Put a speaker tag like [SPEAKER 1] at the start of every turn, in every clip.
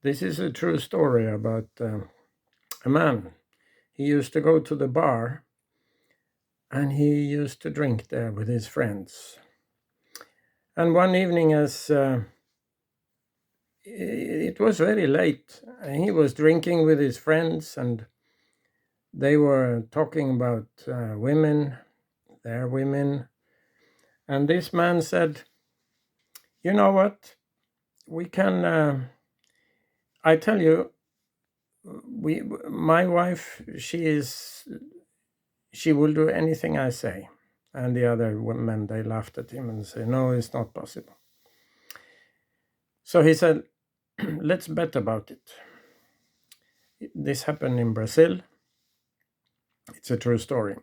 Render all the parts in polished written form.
[SPEAKER 1] This is a true story about a man. He used to go to the bar and he used to drink there with his friends. And one evening, as it was very late, he was drinking with his friends and they were talking about women, their women. And this man said, "You know what? We can, I tell you, my wife, she will do anything I say." And the other women, they laughed at him and said, "No, it's not possible." So he said, "Let's bet about it." This happened in Brazil. It's a true story.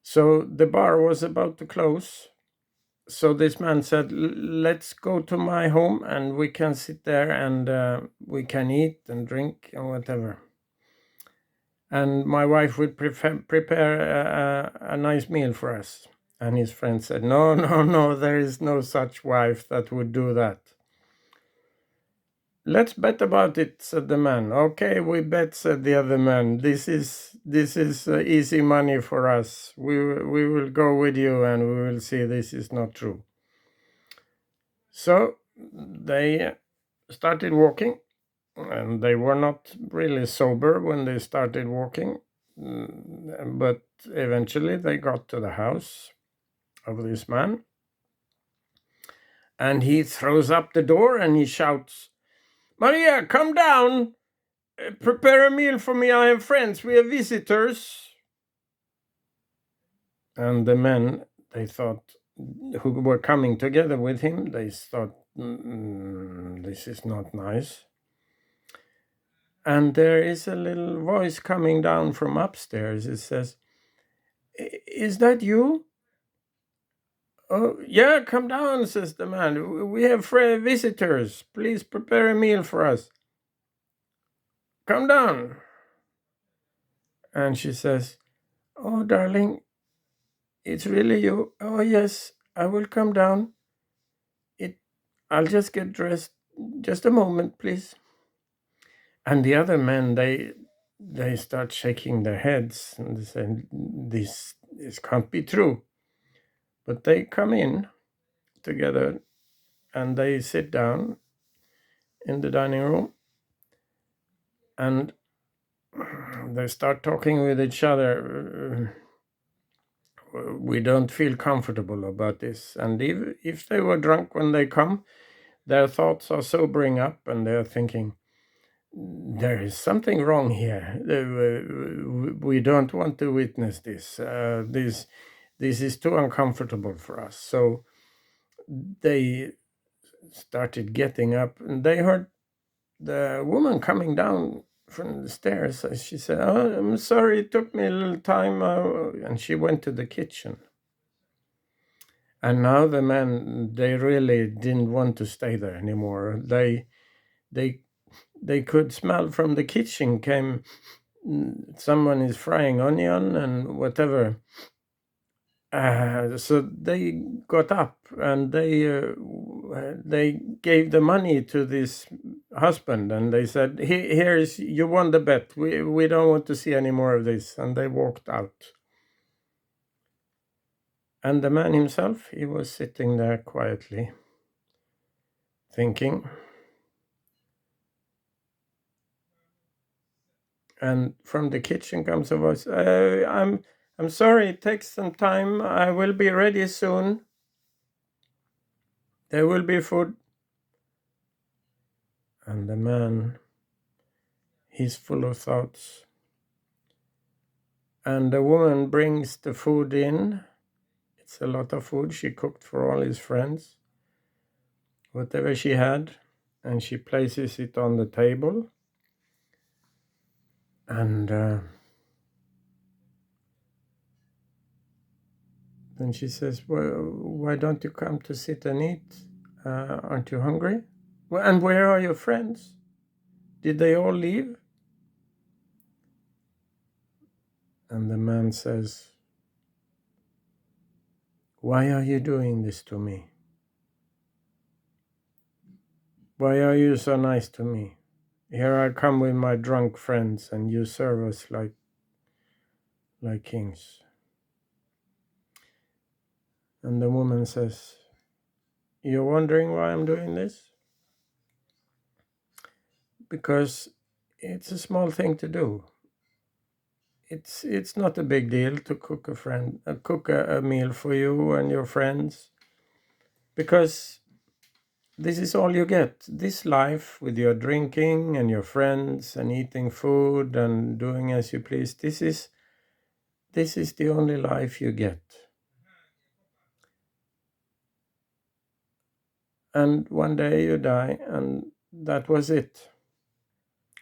[SPEAKER 1] So the bar was about to close. So this man said, "Let's go to my home and we can sit there and we can eat and drink and whatever. And my wife would prepare a nice meal for us." And his friend said, "No, no, no, there is no such wife that would do that." "Let's bet about it," said the man. "Okay, we bet," said the other man. This is easy money for us. We will go with you and we will see this is not true." So they started walking, and they were not really sober when they started walking, but eventually they got to the house of this man, and he throws up the door and he shouts, "Maria, come down! Prepare a meal for me. I have friends. We have visitors." And the men, they thought, who were coming together with him, they thought, this is not nice. And there is a little voice coming down from upstairs. It says, "Is that you?" "Oh, yeah, come down," says the man. "We have visitors. Please prepare a meal for us. Come down." And she says, "Oh, darling, it's really you. Oh, yes, I will come down. I'll just get dressed. Just a moment, please." And the other men, they start shaking their heads and they say, this can't be true. But they come in together and they sit down in the dining room and they start talking with each other. "We don't feel comfortable about this." And if they were drunk when they come, their thoughts are sobering up and they're thinking, "There is something wrong here. We don't want to witness this. This is too uncomfortable for us." So they started getting up and they heard the woman coming down from the stairs. She said, "Oh, I'm sorry, it took me a little time." And she went to the kitchen. And now the men, they really didn't want to stay there anymore. They could smell from the kitchen came, someone is frying onion and whatever. So they got up and they gave the money to this husband and they said, Here's you won the bet. We don't want to see any more of this." And they walked out. And the man himself, he was sitting there quietly thinking. And from the kitchen comes a voice, I'm sorry, it takes some time. I will be ready soon. There will be food." And the man, he's full of thoughts. And the woman brings the food in. It's a lot of food she cooked for all his friends, whatever she had, and she places it on the table. And then she says, "Well, why don't you come to sit and eat? Aren't you hungry? Well, and where are your friends? Did they all leave?" And the man says, "Why are you doing this to me? Why are you so nice to me? Here I come with my drunk friends, and you serve us like kings. And the woman says, you're wondering why I'm doing this? Because it's a small thing to do. It's not a big deal to cook a meal for you and your friends, because this is all you get. This life with your drinking and your friends and eating food and doing as you please, this is the only life you get. And one day you die, and that was it.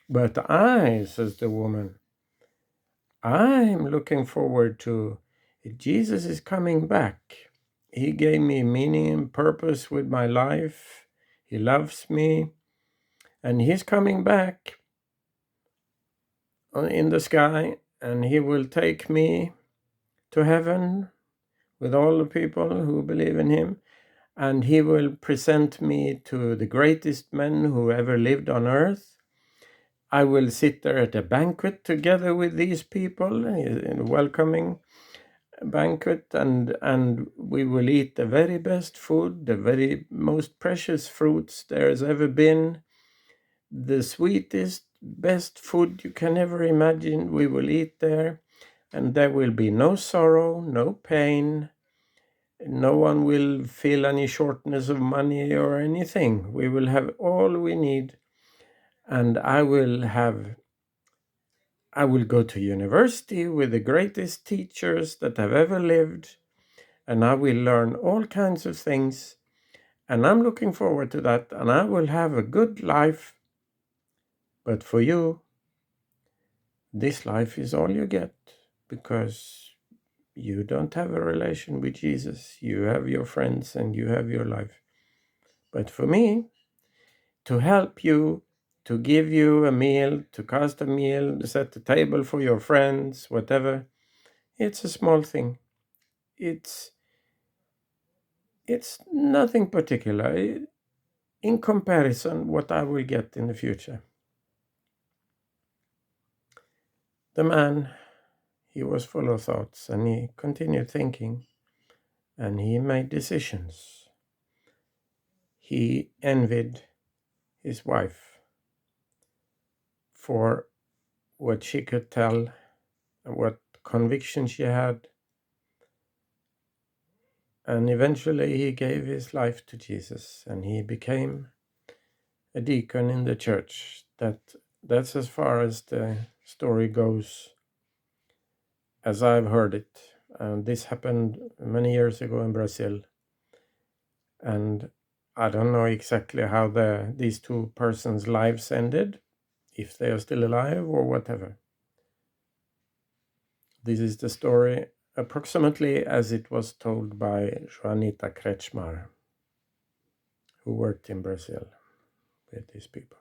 [SPEAKER 1] But says the woman, I'm looking forward to Jesus is coming back. He gave me meaning and purpose with my life. He loves me, and he's coming back in the sky, and he will take me to heaven with all the people who believe in him, and he will present me to the greatest men who ever lived on earth. I will sit there at a banquet together with these people, in a welcoming banquet, and we will eat the very best food, the very most precious fruits there's ever been, the sweetest, best food you can ever imagine. We will eat there, and there will be no sorrow, no pain. No one will feel any shortness of money or anything. We will have all we need, and I will go to university with the greatest teachers that have ever lived, and I will learn all kinds of things, and I'm looking forward to that, and I will have a good life. But for you, this life is all you get, because you don't have a relation with Jesus. You have your friends and you have your life. But for me, to help you, to give you a meal, to cast a meal, to set the table for your friends, whatever, it's a small thing. It's nothing particular in comparison what I will get in the future. The man, he was full of thoughts, and he continued thinking, and he made decisions. He envied his wife for what she could tell, what conviction she had, and eventually he gave his life to Jesus, and he became a deacon in the church. That's as far as the story goes, as I've heard it. And this happened many years ago in Brazil, and I don't know exactly how these two persons' lives ended, if they are still alive or whatever. This is the story approximately as it was told by Juanita Kretschmar, who worked in Brazil with these people.